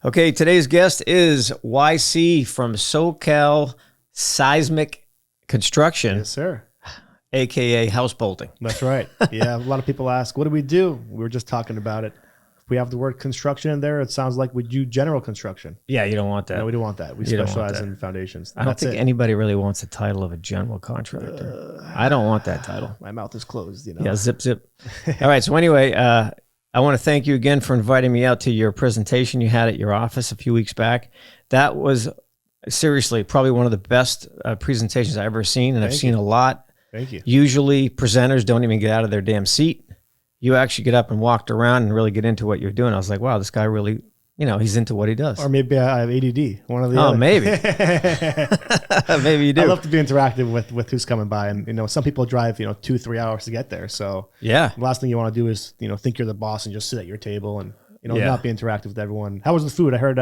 Okay, today's guest is YC from SoCal Seismic Construction. Yes, sir. AKA house bolting. That's right. Yeah, a lot of people ask, what do? We were just talking about it. If we have the word construction in there, it sounds like we do general construction. Yeah, you don't want that. No, we don't want that. We specialize in foundations. I don't think anybody really wants the title of a general contractor. I don't want that title. My mouth is closed, you know. Yeah, zip, zip. All right, so anyway, I want to thank you again for inviting me out to your presentation you had at your office a few weeks back. That was seriously probably one of the best presentations I've ever seen, and I've seen a lot. Thank you. Usually presenters don't even get out of their damn seat. You actually get up and walked around and really get into what you're doing. I was like, wow, this guy really, he's into what he does. Or maybe I have ADD. One of the other. Maybe. Maybe you do. I love to be interactive with who's coming by. And, some people drive, 2-3 hours to get there. So yeah, the last thing you want to do is, think you're the boss and just sit at your table and, not be interactive with everyone. How was the food? I heard,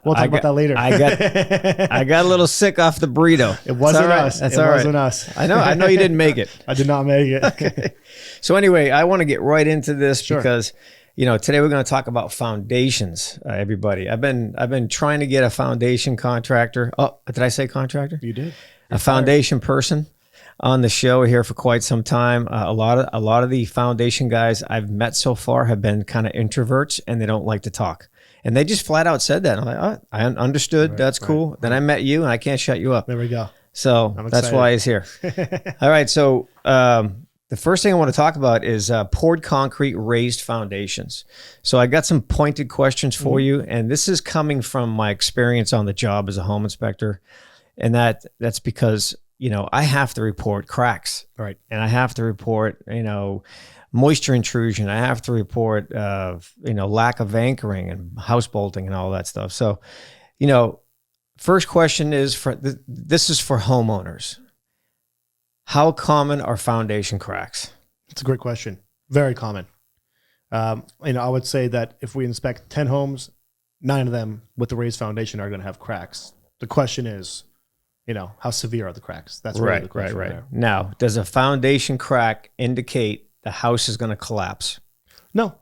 we'll talk about that later. I got a little sick off the burrito. It wasn't us. That's it wasn't us. I know you didn't make it. I did not make it. Okay. So anyway, I want to get right into this because, today we're going to talk about foundations, everybody. I've been trying to get a foundation contractor. Oh, did I say contractor? You did. A foundation person on the show here for quite some time. A lot of the foundation guys I've met so far have been kind of introverts and they don't like to talk. And they just flat out said that. I'm like, oh, I understood. Right, that's cool. Right. Then I met you and I can't shut you up. There we go. So that's why he's here. All right. So the first thing I want to talk about is poured concrete raised foundations. So I got some pointed questions for you. And this is coming from my experience on the job as a home inspector. And that's because I have to report cracks, right? And I have to report, moisture intrusion. I have to report, lack of anchoring and house bolting and all that stuff. So, first question is this is for homeowners. How common are foundation cracks? It's a great question. Very common. I would say that if we inspect 10 homes, 9 of them with the raised foundation are going to have cracks. The question is, how severe are the cracks? That's really the question. Right. Now, does a foundation crack indicate the house is going to collapse? No.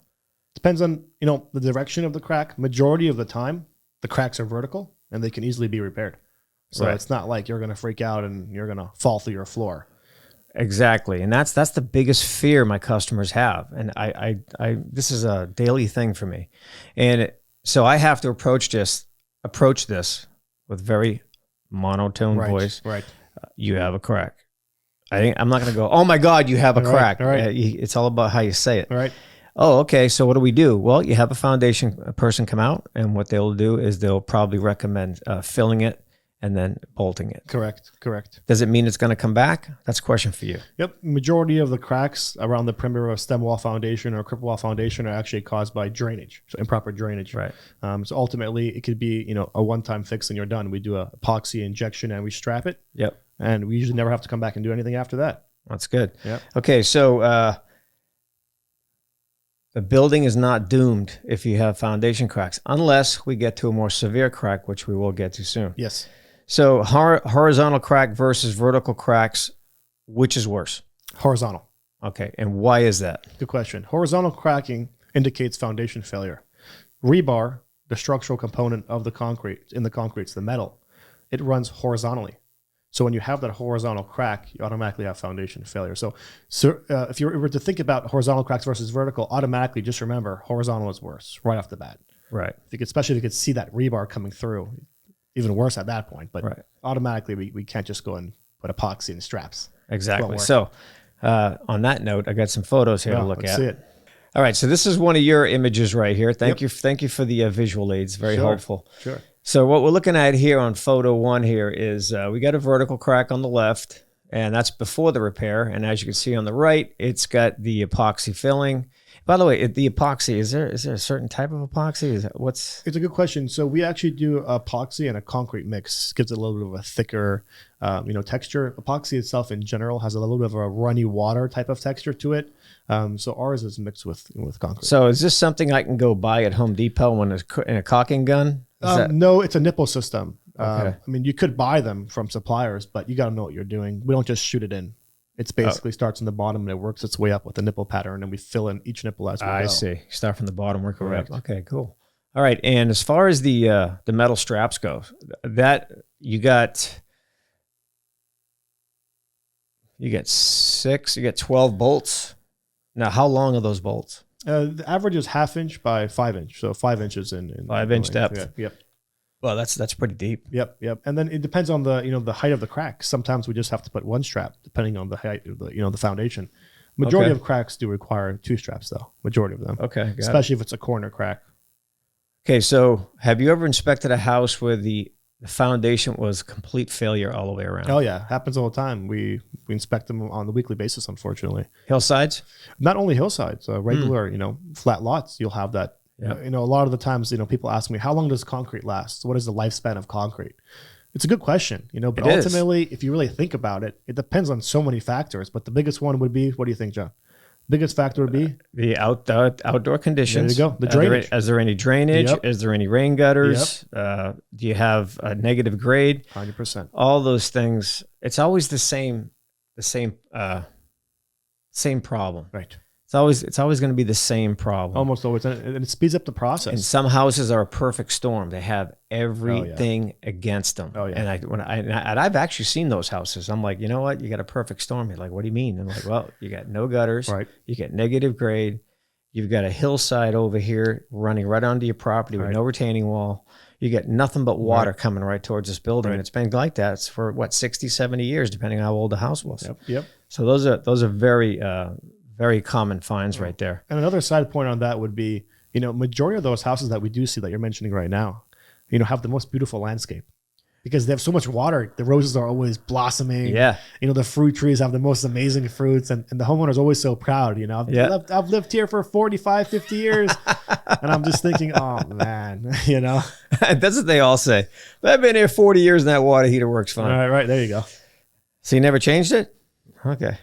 Depends on, the direction of the crack. Majority of the time, the cracks are vertical and they can easily be repaired. So it's not like you're going to freak out and you're going to fall through your floor. Exactly. And that's the biggest fear my customers have. And I this is a daily thing for me. And so I have to approach this with very monotone voice. Right. You have a crack. I'm not going to go, oh my God, you have a crack. Right. It's all about how you say it. Right. Oh, okay. So what do we do? Well, you have a foundation person come out, and what they'll do is they'll probably recommend filling it and then bolting it. Correct. Does it mean it's going to come back? That's a question for you. Yep. Majority of the cracks around the perimeter of a stem wall foundation or cripple wall foundation are actually caused by drainage, so improper drainage. Right. So ultimately, it could be a one-time fix and you're done. We do a epoxy injection and we strap it. Yep. And we usually never have to come back and do anything after that. That's good. Yeah. Okay. So the building is not doomed if you have foundation cracks, unless we get to a more severe crack, which we will get to soon. Yes. So horizontal crack versus vertical cracks, which is worse? Horizontal. Okay. And why is that? Good question. Horizontal cracking indicates foundation failure. Rebar, the structural component of the concrete, it's the metal, it runs horizontally. So when you have that horizontal crack, you automatically have foundation failure. So if you were to think about horizontal cracks versus vertical, automatically just remember horizontal is worse right off the bat. Right. Especially if you could see that rebar coming through. Even worse at that point, but automatically we can't just go and put epoxy and straps. Exactly. So on that note, I got some photos here to look at. See it. All right. So this is one of your images right here. Thank you for the visual aids. Very helpful. Sure. So what we're looking at here on photo 1 here is we got a vertical crack on the left, and that's before the repair. And as you can see on the right, it's got the epoxy filling. By the way, the epoxy, is there a certain type of epoxy? It's a good question. So we actually do epoxy and a concrete mix. Gives it a little bit of a thicker, texture. Epoxy itself in general has a little bit of a runny water type of texture to it. So ours is mixed with concrete. So is this something I can go buy at Home Depot when it's in a caulking gun? No, it's a nipple system. Okay. You could buy them from suppliers, but you got to know what you're doing. We don't just shoot it in. It's basically starts in the bottom and it works its way up with the nipple pattern, and we fill in each nipple as we go. I see. Start from the bottom, work your way up. Okay, cool. All right. And as far as the metal straps go, that you got 12 bolts. Now, how long are those bolts? The average is 1/2 inch by 5 inch, so 5 inches in 5-inch depth. Yeah, yep. Well, that's pretty deep. Yep. And then it depends on the height of the crack. Sometimes we just have to put one strap, depending on the height of the foundation. Majority of cracks do require 2 straps, though. Majority of them. Okay, especially if it's a corner crack. Okay, so have you ever inspected a house where the foundation was complete failure all the way around? Oh yeah, happens all the time. We inspect them on a weekly basis, unfortunately. Hillsides? Not only hillsides, regular flat lots. You'll have that. Yep. A lot of the times, people ask me, how long does concrete last? What is the lifespan of concrete? It's a good question, but ultimately, if you really think about it, it depends on so many factors. But the biggest one would be, what do you think, John? Biggest factor would be the outdoor conditions. There you go. The drainage. Is there any drainage? Yep. Is there any rain gutters? Do you have a negative grade? 100%. All those things. It's always the same problem. Right. It's always going to be the same problem. Almost always, and it speeds up the process. And some houses are a perfect storm. They have everything against them. Oh yeah. And I've actually seen those houses. I'm like, you know what? You got a perfect storm. You're like, what do you mean? I'm like, well, you got no gutters. Right. You get negative grade. You've got a hillside over here running right onto your property with no retaining wall. You get nothing but water coming right towards this building. And it's been like that for 60, 70 years, depending on how old the house was. Yep. So those are very common finds right there. And another side point on that would be, majority of those houses that we do see that you're mentioning right now, have the most beautiful landscape because they have so much water. The roses are always blossoming. Yeah. The fruit trees have the most amazing fruits, and the homeowner is always so proud. I've lived here for 45, 50 years, and I'm just thinking, oh man, That's what they all say. But I've been here 40 years and that water heater works fine. All right, right. There you go. So you never changed it? Okay.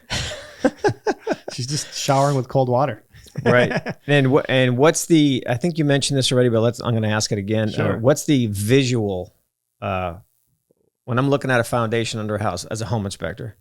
She's just showering with cold water. Right. And what's the, I think you mentioned this already, but I'm going to ask it again. Sure. What's the visual, when I'm looking at a foundation under a house as a home inspector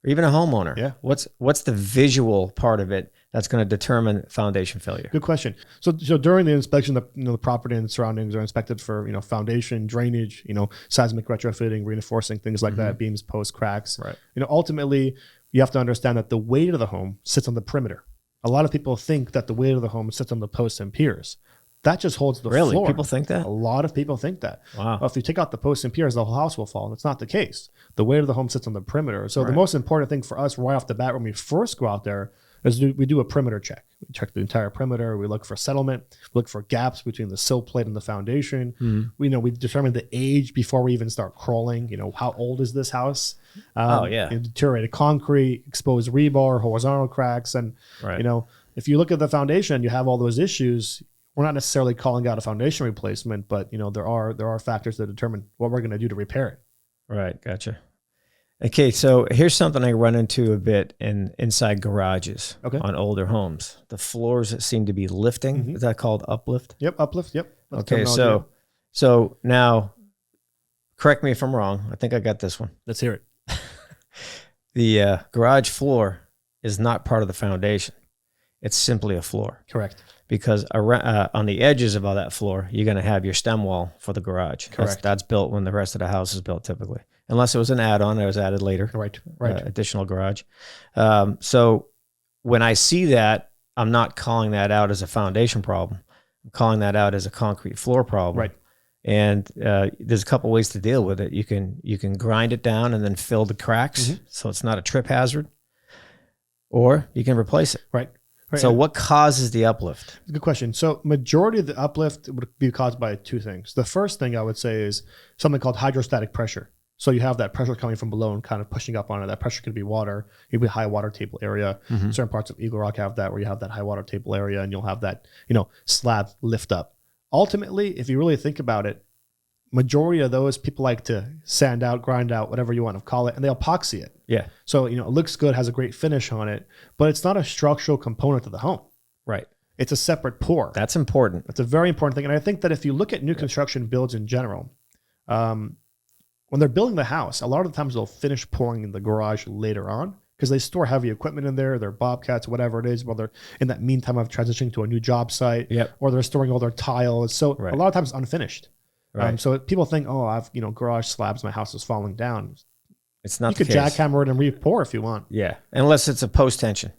or even a homeowner, what's the visual part of it that's going to determine foundation failure? Good question. So during the inspection, the property and surroundings are inspected for, foundation, drainage, seismic retrofitting, reinforcing, things like that, beams, posts, cracks. Right. Ultimately, you have to understand that the weight of the home sits on the perimeter. A lot of people think that the weight of the home sits on the posts and piers. That just holds the floor. Really? People think that? A lot of people think that. Wow. Well, if you take out the posts and piers, the whole house will fall. That's not the case. The weight of the home sits on the perimeter. So the most important thing for us right off the bat when we first go out there is we do a perimeter check. We check the entire perimeter. We look for settlement. We look for gaps between the sill plate and the foundation. Mm-hmm. We determine the age before we even start crawling. How old is this house? Deteriorated concrete, exposed rebar, horizontal cracks. And, if you look at the foundation, you have all those issues. We're not necessarily calling out a foundation replacement, but, there are factors that determine what we're going to do to repair it. Right. Gotcha. Okay, so here's something I run into a bit inside garages on older homes. The floors that seem to be lifting. Mm-hmm. Is that called uplift? Yep, uplift. Yep. That's okay, so now, correct me if I'm wrong. I think I got this one. Let's hear it. The garage floor is not part of the foundation. It's simply a floor. Correct. Because on the edges of all that floor, you're going to have your stem wall for the garage. Correct. That's built when the rest of the house is built typically. Unless it was an add-on that was added later. Right. Additional garage. So when I see that, I'm not calling that out as a foundation problem. I'm calling that out as a concrete floor problem. Right. And there's a couple ways to deal with it. You can grind it down and then fill the cracks so it's not a trip hazard. Or you can replace it. Right. So what causes the uplift? Good question. So majority of the uplift would be caused by 2 things. The first thing I would say is something called hydrostatic pressure. So you have that pressure coming from below and kind of pushing up on it. That pressure could be water. It could be high water table area. Mm-hmm. Certain parts of Eagle Rock have that, where you have that high water table area and you'll have that, slab lift up. Ultimately, if you really think about it, majority of those people like to sand out, grind out, whatever you want to call it, and they epoxy it. Yeah. So, it looks good, has a great finish on it, but it's not a structural component of the home. Right. It's a separate pour. That's important. It's a very important thing. And I think that if you look at new construction builds in general, when they're building the house, a lot of the times they'll finish pouring in the garage later on because they store heavy equipment in there, their bobcats, whatever it is, while they're in that meantime of transitioning to a new job site, or they're storing all their tiles. So a lot of times it's unfinished. So people think, oh, I've garage slabs, my house is falling down. It's not. You could jackhammer it and re-pour if you want. Yeah, unless it's a post tension.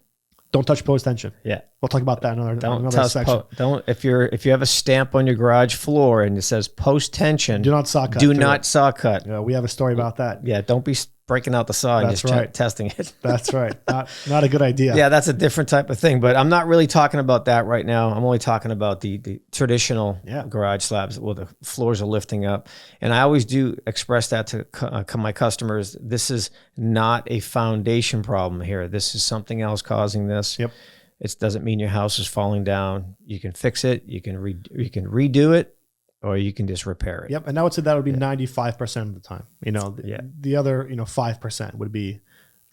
Don't touch post tension. Yeah, we'll talk about that in another section. Don't if you have a stamp on your garage floor and it says post tension, do not saw cut. Do not saw cut. Yeah, we have a story about that. Yeah, don't be breaking out the saw and just testing it. That's right. Not a good idea. Yeah, that's a different type of thing. But I'm not really talking about that right now. I'm only talking about the traditional garage slabs where the floors are lifting up. And I always do express that to my customers. This is not a foundation problem here. This is something else causing this. Yep. It doesn't mean your house is falling down. You can fix it. You can redo it. Or you can just repair it. Yep, and I would say that would be 95% of the time. The other 5% would be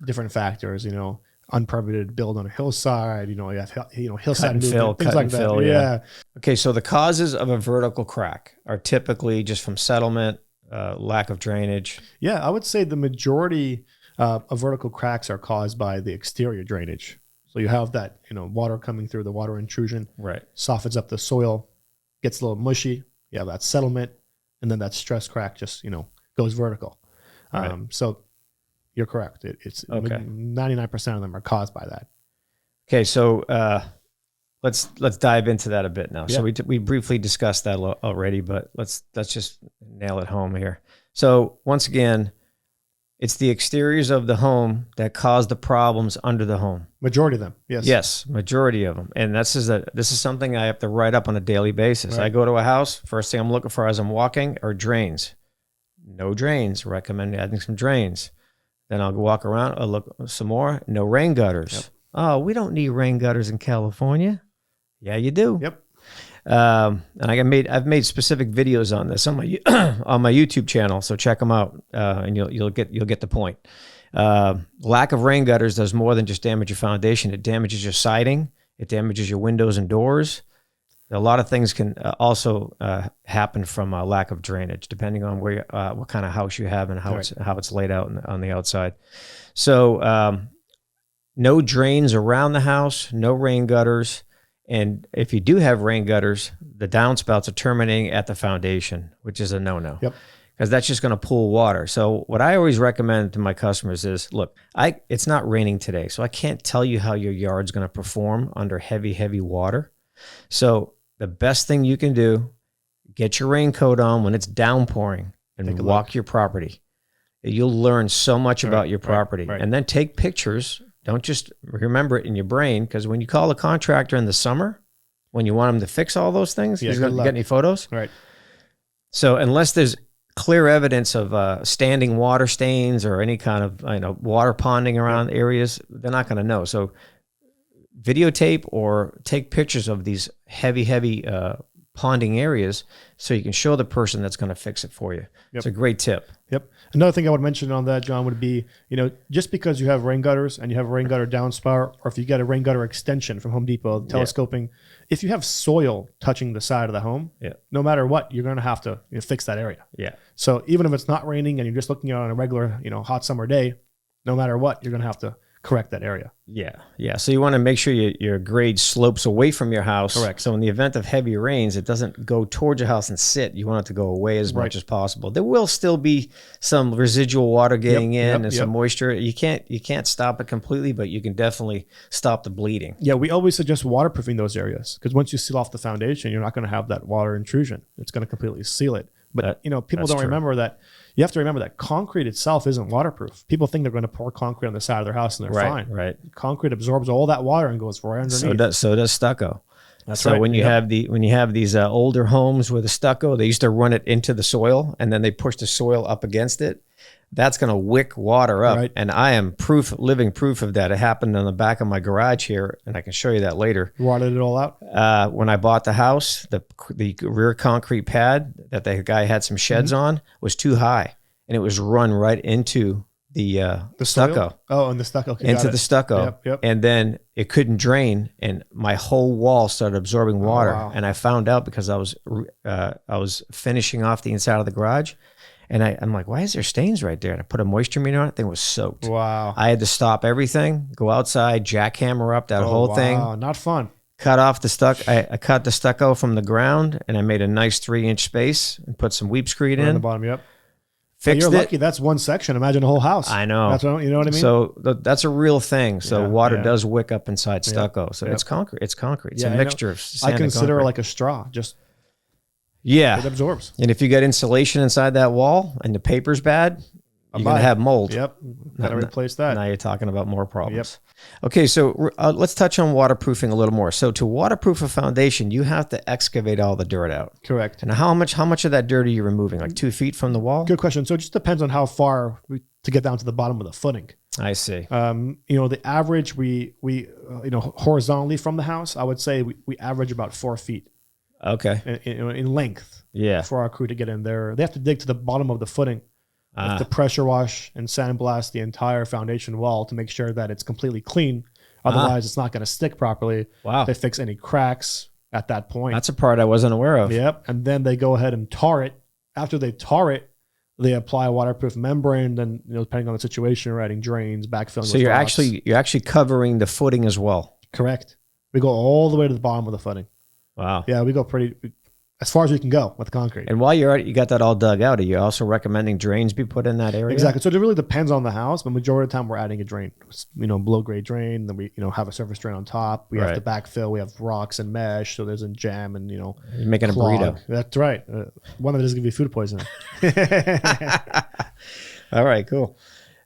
different factors. Unpermitted build on a hillside. You have hillside cut and fill, things like that. Yeah. Okay, so the causes of a vertical crack are typically just from settlement, lack of drainage. Yeah, I would say the majority of vertical cracks are caused by the exterior drainage. So you have that water coming through, the water intrusion, softens up the soil, gets a little mushy. You have that settlement, and then that stress crack just, goes vertical. So you're correct. It's 99% of them are caused by that. Okay, so let's dive into that a bit now. Yeah. So we briefly discussed that already, but let's just nail it home here. So once again, it's the exteriors of the home that cause the problems under the home. Majority of them, yes. Yes, majority of them. And this is something I have to write up on a daily basis. I go to a house, first thing I'm looking for as I'm walking are drains. No drains, recommend adding some drains. Then I'll walk around, I'll look some more, no rain gutters. Yep. Oh, we don't need rain gutters in California. Yeah, you do. Yep. And I've made specific videos on this on my on my YouTube channel, so check them out, and you'll get the point. Lack of rain gutters does more than just damage your foundation. It damages your siding. It damages your windows and doors. A lot of things can also happen from a lack of drainage, depending on where what kind of house you have and how it's laid out on the outside. So no drains around the house, no rain gutters. And if you do have rain gutters, the downspouts are terminating at the foundation, which is a no-no. Yep. Because that's just going to pool water. So what I always recommend to my customers is, look, it's not raining today, so I can't tell you how your yard's going to perform under heavy, heavy water. So the best thing you can do, get your raincoat on when it's downpouring and walk your property. You'll learn so much about your property. Right. And then take pictures. Don't just remember it in your brain, because when you call a contractor in the summer, when you want him to fix all those things, he's going to get any photos. Right. So unless there's clear evidence of standing water stains or any kind of water ponding around areas, they're not going to know. So videotape or take pictures of these heavy ponding areas so you can show the person that's going to fix it for you. Yep. It's a great tip. Yep. Another thing I would mention on that, John, would be, just because you have rain gutters and you have a rain gutter downspout, or if you get a rain gutter extension from Home Depot, telescoping, if you have soil touching the side of the home, no matter what, you're going to have to fix that area. Yeah. So even if it's not raining and you're just looking at it on a regular, hot summer day, no matter what, you're going to have to correct that area. Yeah. So you want to make sure your grade slopes away from your house. Correct. So in the event of heavy rains, it doesn't go towards your house and sit. You want it to go away as much as possible. There will still be some residual water getting in and some moisture. You can't stop it completely, but you can definitely stop the bleeding. Yeah, we always suggest waterproofing those areas, because once you seal off the foundation, you're not going to have that water intrusion. It's going to completely seal it. But people don't remember that. You have to remember that concrete itself isn't waterproof. People think they're going to pour concrete on the side of their house and they're fine. Right. Concrete absorbs all that water and goes right underneath. So does stucco. That's so when you have these older homes with the stucco, they used to run it into the soil and then they push the soil up against it. That's going to wick water up. Right. And I am living proof of that. It happened on the back of my garage here, and I can show you that later. You watered it all out? When I bought the house, the rear concrete pad that the guy had some sheds on was too high, and it was run right into the stucco. Oh, and the stucco. Okay, into the stucco. Yep. And then it couldn't drain, and my whole wall started absorbing water. Oh, wow. And I found out because I was finishing off the inside of the garage. And I'm like, why is there stains right there? And I put a moisture meter on it. Thing was soaked. Wow. I had to stop everything, go outside, jackhammer up that whole thing. Not fun. Cut off the I cut the stucco from the ground, and I made a nice 3-inch space and put some weep screed in. On the bottom, yep. Fixed You're it. lucky. That's one section. Imagine a whole house. I know. You know what I mean? So that's a real thing. So water yeah. does wick up inside stucco. So it's concrete. It's concrete. It's a mixture of sand I consider and concrete. like a straw. Just it absorbs. And if you got insulation inside that wall and the paper's bad, you're going to have mold. Yep. Got to replace that. Now you're talking about more problems. Okay, so let's touch on waterproofing a little more. So to waterproof a foundation, you have to excavate all the dirt out. Correct. And how much of that dirt are you removing? Like 2 feet from the wall? Good question. So it just depends on how far to get down to the bottom of the footing. I see. The average we horizontally from the house, I would say we average about 4 feet. Okay. In length. Yeah. For our crew to get in there, they have to dig to the bottom of the footing. To pressure wash and sandblast the entire foundation wall to make sure that it's completely clean. Otherwise, it's not going to stick properly. Wow. They fix any cracks at that point. That's a part I wasn't aware of. Yep. And then they go ahead and tar it. After they tar it, they apply a waterproof membrane. Then, depending on the situation, we're adding drains, backfilling. So you're actually covering the footing as well. Correct. We go all the way to the bottom of the footing. Wow. Yeah, we go as far as we can go with concrete. And while you're at it, you got that all dug out. Are you also recommending drains be put in that area? Exactly. So it really depends on the house, but majority of the time we're adding a drain. Below grade drain. Then we have a surface drain on top. We have to backfill. We have rocks and mesh, so there's a jam and You're making clog. a burrito. That's right. One that doesn't give you food poisoning. All right, cool.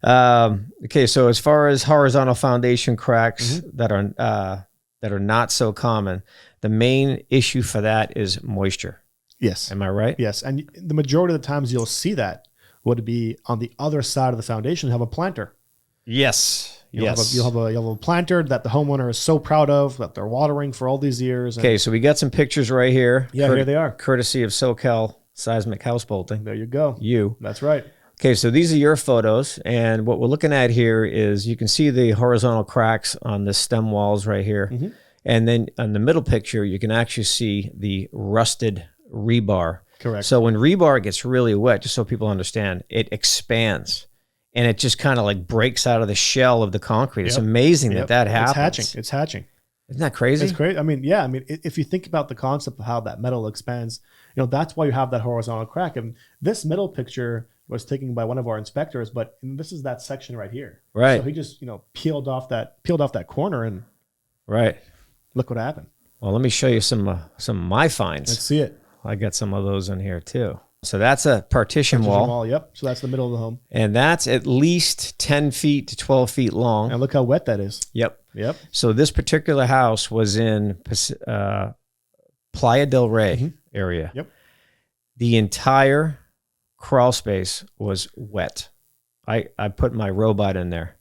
Okay, so as far as horizontal foundation cracks that are not so common, the main issue for that is moisture. Yes. Am I right? Yes. And the majority of the times you'll see that would be on the other side of the foundation, have a planter. Yes. You'll have a planter that the homeowner is so proud of, that they're watering for all these years. Okay, so we got some pictures right here. Yeah, here they are. Courtesy of SoCal Seismic House Bolting. There you go. That's right. Okay, so these are your photos, and what we're looking at here is you can see the horizontal cracks on the stem walls right here. And then on the middle picture, you can actually see the rusted rebar. Correct. So when rebar gets really wet, just so people understand, it expands and it just kind of like breaks out of the shell of the concrete. It's amazing that happens. It's hatching. Isn't that crazy? It's great. I mean, if you think about the concept of how that metal expands, that's why you have that horizontal crack. And this middle picture was taken by one of our inspectors, but this is that section right here. Right. So he just, peeled off that corner and look what happened. Well, let me show you some of my finds. Let's see it. I got some of those in here too. So that's a partition wall. Yep. So that's the middle of the home. And that's at least 10 feet to 12 feet long. And look how wet that is. Yep. Yep. So this particular house was in Playa del Rey area. Yep. The entire crawl space was wet. I put my robot in there.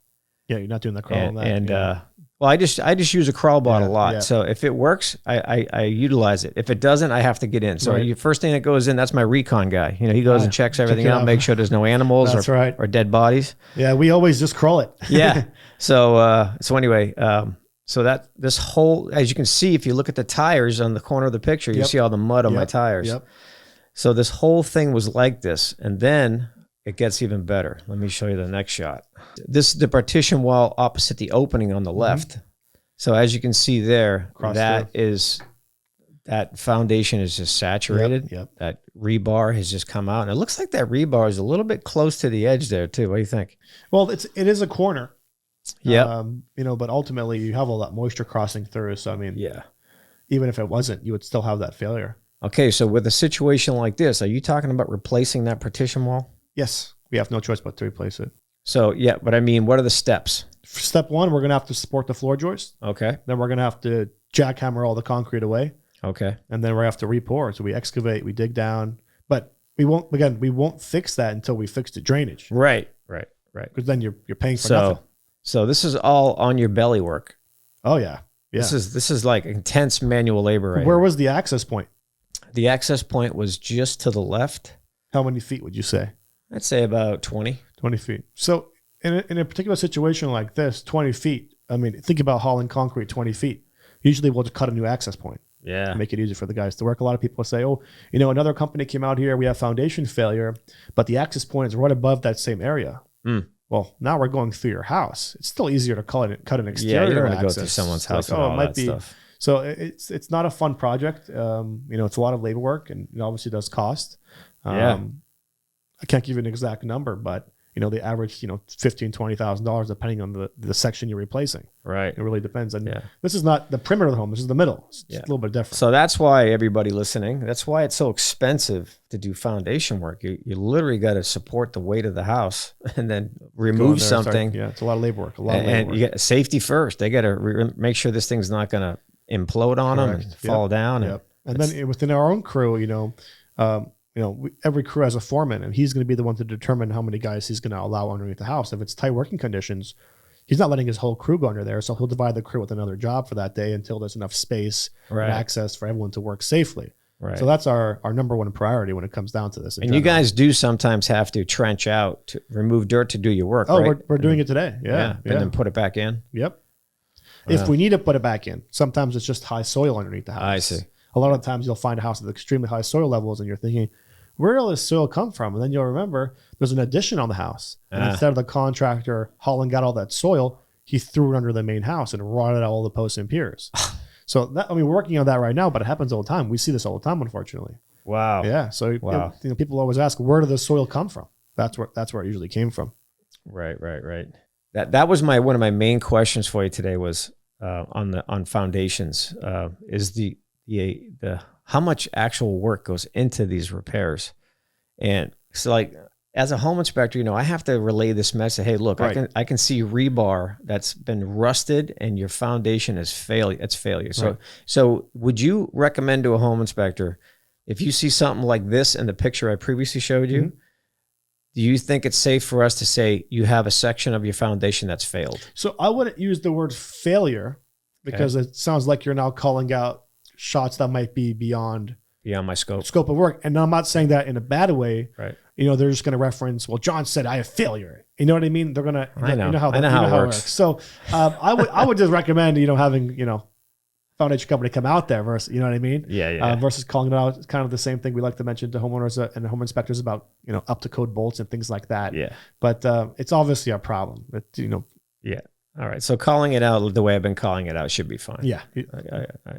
Yeah, you're not doing the crawl on that. Well, I just use a crawl bot a lot. Yeah. So if it works, I utilize it. If it doesn't, I have to get in. So the first thing that goes in, that's my recon guy. He goes and checks everything out, make sure there's no animals or dead bodies. Yeah, we always just crawl it. Yeah. So anyway, so that this whole, as you can see, if you look at the tires on the corner of the picture, you see all the mud on my tires. Yep. So this whole thing was like this, and then it gets even better. Let me show you the next shot. This is the partition wall opposite the opening on the left. So as you can see there, that foundation is just saturated. Yep. That rebar has just come out. And it looks like that rebar is a little bit close to the edge there too. What do you think? Well, it is a corner. Yeah. But ultimately you have all that moisture crossing through. So, I mean, even if it wasn't, you would still have that failure. Okay. So with a situation like this, are you talking about replacing that partition wall? Yes. We have no choice but to replace it. So, yeah, but I mean, what are the steps? Step one, we're going to have to support the floor joist. Okay. Then we're going to have to jackhammer all the concrete away. Okay. And then we have to re-pour. So we excavate, we dig down. But we won't fix that until we fix the drainage. Right. Because then you're paying for nothing. So this is all on your belly work. Oh, yeah. This is like intense manual labor Where was the access point? The access point was just to the left. How many feet would you say? I'd say about 20. 20 feet. So in a particular situation like this, 20 feet, I mean, think about hauling concrete 20 feet. Usually we'll just cut a new access point. Yeah. Make it easy for the guys to work. A lot of people say, oh, you know, another company came out here, we have foundation failure, but the access point is right above that same area. Well, now we're going through your house. It's still easier to cut an exterior. Yeah, you don't want to access. go through someone's house. Like, and oh, all it might that be. Stuff. So it's not a fun project. You know, it's a lot of labor work, and it obviously does cost. Yeah. I can't give you an exact number, but you know, they average, you know, $15,000-$20,000 depending on the section you're replacing. Right. It really depends. And Yeah. this is not the perimeter of the home. This is the middle. It's Yeah. a little bit different. So that's why everybody listening, that's why it's so expensive to do foundation work. You literally got to support the weight of the house and then remove something. Yeah, it's a lot of labor work. A lot of labor And work. you get safety first. They got to make sure this thing's not going to implode on them and fall down. Yep. And then within our own crew, every crew has a foreman, and he's going to be the one to determine how many guys he's going to allow underneath the house. If it's tight working conditions, he's not letting his whole crew go under there. So he'll divide the crew with another job for that day until there's enough space and access for everyone to work safely. Right. So that's our number one priority when it comes down to this. And you guys do sometimes have to trench out to remove dirt to do your work. Oh, right? we're doing it today. Yeah. And then put it back in. Yep. If we need to put it back in, sometimes it's just high soil underneath the house. I see. A lot of times you'll find a house with extremely high soil levels, and you're thinking, where will this soil come from? And then you'll remember there's an addition on the house. And instead of the contractor hauling out all that soil, he threw it under the main house and rotted out all the posts and piers. So we're working on that right now, but it happens all the time. We see this all the time, unfortunately. Wow. Yeah. So people always ask, where did the soil come from? That's where it usually came from. Right. That was one of my main questions for you today was on foundations. Is the how much actual work goes into these repairs? And so, like, as a home inspector, I have to relay this message. Hey, look, I can see rebar that's been rusted, and your foundation is failure. It's failure. So would you recommend to a home inspector, if you see something like this in the picture I previously showed you, do you think it's safe for us to say you have a section of your foundation that's failed? So I wouldn't use the word failure because it sounds like you're now calling out shots that might be beyond my scope of work. And I'm not saying that in a bad way. Right. They're just going to reference, well, John said I have failure. You know what I mean? They're going to, I know how it works. So I would just recommend, having, foundation company come out there versus, you know what I mean? Yeah. Versus calling it out. It's kind of the same thing we like to mention to homeowners and home inspectors about, up to code bolts and things like that. Yeah. But it's obviously a problem. Yeah. All right. So calling it out the way I've been calling it out should be fine. Yeah.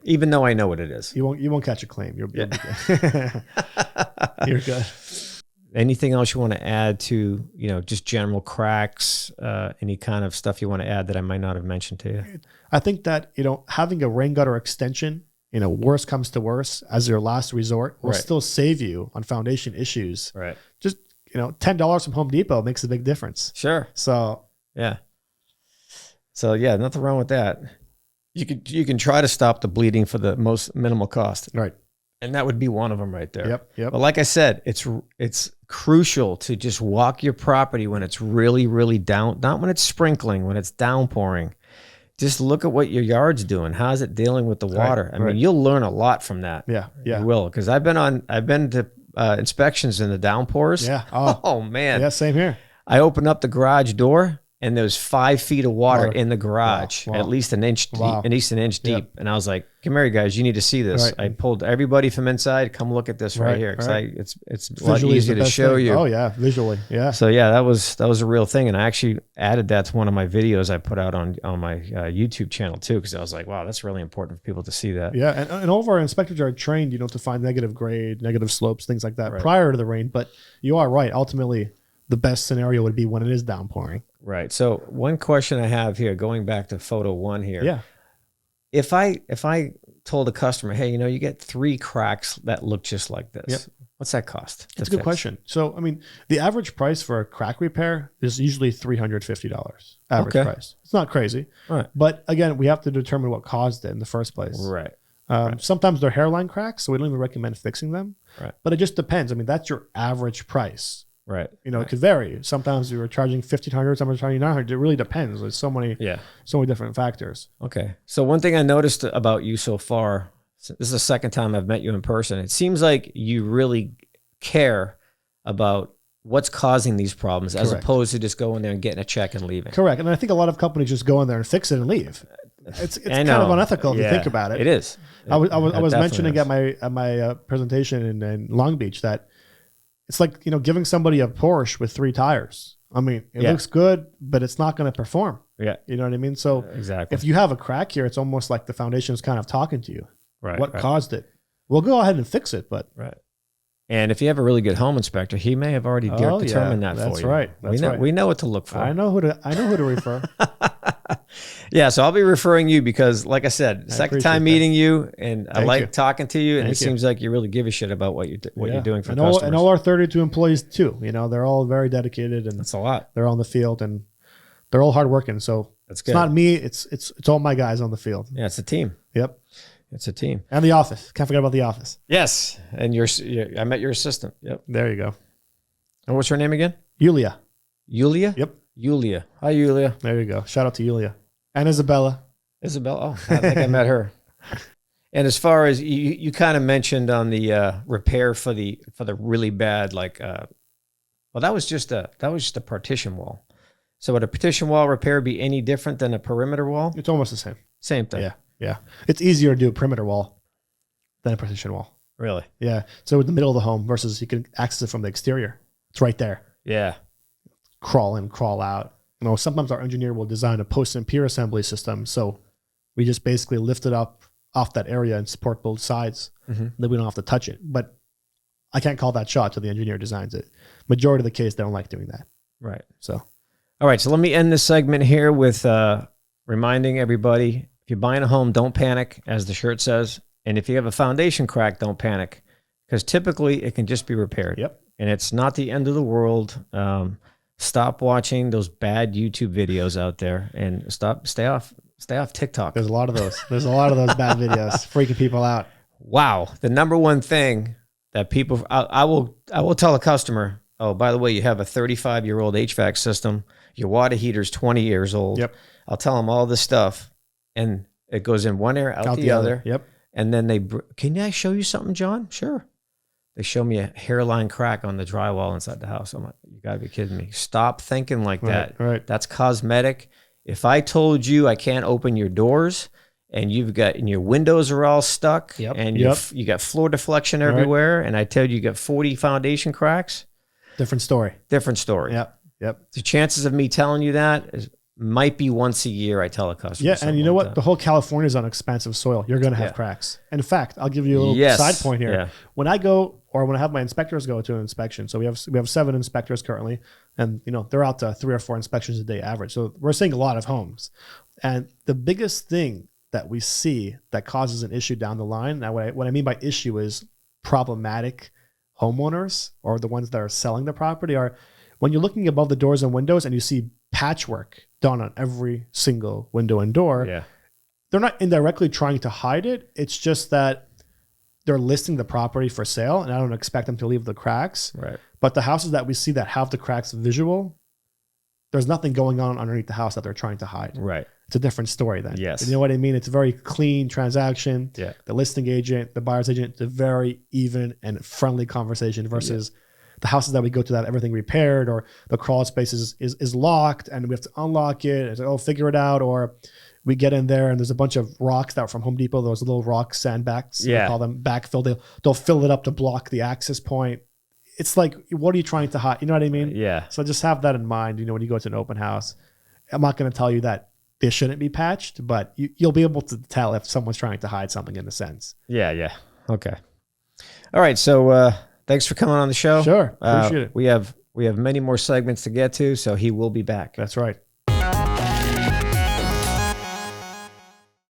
Even though I know what it is. You won't catch a claim. You'll be good. You're good. Anything else you want to add to, just general cracks, any kind of stuff you want to add that I might not have mentioned to you? I think that, having a rain gutter extension, worst comes to worst as your last resort will still save you on foundation issues. Right. Just, $10 from Home Depot makes a big difference. Sure. So, yeah. So yeah, nothing wrong with that. You can try to stop the bleeding for the most minimal cost. Right. And that would be one of them right there. Yep. But like I said, it's crucial to just walk your property when it's really, really down, not when it's sprinkling, when it's downpouring. Just look at what your yard's doing. How's it dealing with the water? I mean, you'll learn a lot from that. Yeah. You will. Because I've been to inspections in the downpours. Yeah. Oh man. Yeah, same here. I opened up the garage door, and there's 5 feet of water in the garage, Wow. at least an inch deep, at least an inch deep. And I was like, "Come here, guys, you need to see this." Right. I pulled everybody from inside, "Come look at this right here," because it's a lot Visually easier to show you. Oh yeah, visually, yeah. So yeah, that was a real thing, and I actually added that to one of my videos I put out on my YouTube channel too, because I was like, "Wow, that's really important for people to see that." Yeah, and all of our inspectors are trained, to find negative grade, negative slopes, things like that prior to the rain. But you are right. Ultimately, the best scenario would be when it is downpouring. Right. So one question I have here, going back to photo 1 here. Yeah. If I told a customer, hey, you get 3 cracks that look just like this, what's that cost? That's a good question. So, the average price for a crack repair is usually $350 average price. It's not crazy. Right. But again, we have to determine what caused it in the first place. Right. Sometimes they're hairline cracks, so we don't even recommend fixing them. Right. But it just depends. That's your average price. Right. It could vary. Sometimes we were charging $1,500, sometimes charging $900. It really depends. There's so many different factors. Okay. So one thing I noticed about you so far, this is the second time I've met you in person. It seems like you really care about what's causing these problems as opposed to just going there and getting a check and leaving. Correct. And I think a lot of companies just go in there and fix it and leave. it's kind of unethical if you think about it. It is. I was mentioning is. at my presentation in Long Beach that it's like, giving somebody a Porsche with 3 tires. I mean, it looks good, but it's not going to perform. Yeah. You know what I mean? So exactly. if you have a crack here, it's almost like the foundation is kind of talking to you. Right. What caused it? We'll go ahead and fix it, but right. And if you have a really good home inspector, he may have already determined that for you. That's right. We know what to look for. I know who to refer. Yeah, so I'll be referring you because, like I said, second time meeting you, and I like talking to you, and it seems like you really give a shit about what you're doing for customers. And all our 32 employees too. They're all very dedicated, and that's a lot. They're on the field, and they're all hardworking. So that's good. It's not me. It's all my guys on the field. Yeah, it's a team. Yep. It's a team. And the office. Can't forget about the office. Yes. And I met your assistant. Yep. There you go. And what's her name again? Yulia. Yulia? Yep. Yulia. Hi, Yulia. There you go. Shout out to Yulia. And Isabella. Isabella. Oh, I think I met her. And as far as you kind of mentioned on the repair for the really bad, that was just a partition wall. So would a partition wall repair be any different than a perimeter wall? It's almost the same. Same thing. Yeah. Yeah. It's easier to do a perimeter wall than a partition wall. Really? Yeah. So in the middle of the home versus you can access it from the exterior. It's right there. Yeah. Crawl in, crawl out. Sometimes our engineer will design a post and pier assembly system. So we just basically lift it up off that area and support both sides. Mm-hmm. Then we don't have to touch it. But I can't call that shot till the engineer designs it. Majority of the case, they don't like doing that. Right. So. All right. So let me end this segment here with reminding everybody, if you're buying a home, don't panic, as the shirt says. And if you have a foundation crack, don't panic, because typically it can just be repaired. Yep. And it's not the end of the world. Stop watching those bad YouTube videos out there and stay off TikTok. There's a lot of those. There's a lot of those bad videos freaking people out. Wow. The number one thing that people, I will tell a customer, oh, by the way, you have a 35-year-old HVAC system. Your water heater's 20 years old. Yep. I'll tell them all this stuff. And it goes in one ear, out the other. Yep. And then can I show you something, John? Sure. They show me a hairline crack on the drywall inside the house. I'm like, you gotta be kidding me. Stop thinking like that. Right. That's cosmetic. If I told you I can't open your doors and your windows are all stuck and you got floor deflection everywhere, and I tell you got 40 foundation cracks. Different story. Yep. The chances of me telling you that might be once a year I tell a customer. Yeah, and you know what? The whole California is on expansive soil. You're going to have cracks. In fact, I'll give you a little side point here. Yeah. When I go, or when I have my inspectors go to an inspection, so we have 7 inspectors currently, and they're out to 3 or 4 inspections a day average. So we're seeing a lot of homes, and the biggest thing that we see that causes an issue down the line. Now, what I mean by issue is problematic homeowners or the ones that are selling the property are when you're looking above the doors and windows and you see patchwork done on every single window and door. Yeah. They're not indirectly trying to hide it. It's just that they're listing the property for sale, and I don't expect them to leave the cracks. Right. But the houses that we see that have the cracks visual, there's nothing going on underneath the house that they're trying to hide. Right. It's a different story then. Yes. You know what I mean? It's a very clean transaction. Yeah. The listing agent, the buyer's agent, it's a very even and friendly conversation versus the houses that we go to that have everything repaired, or the crawl space is locked and we have to unlock it. It's like, oh, figure it out. Or we get in there and there's a bunch of rocks that are from Home Depot, those little rock sandbags. Yeah. We call them backfill. They'll fill it up to block the access point. It's like, what are you trying to hide? You know what I mean? Yeah. So just have that in mind, when you go to an open house. I'm not going to tell you that they shouldn't be patched, but you'll be able to tell if someone's trying to hide something in a sense. Yeah. Okay. All right. So thanks for coming on the show. Sure. Appreciate it. We have many more segments to get to, so he will be back. That's right.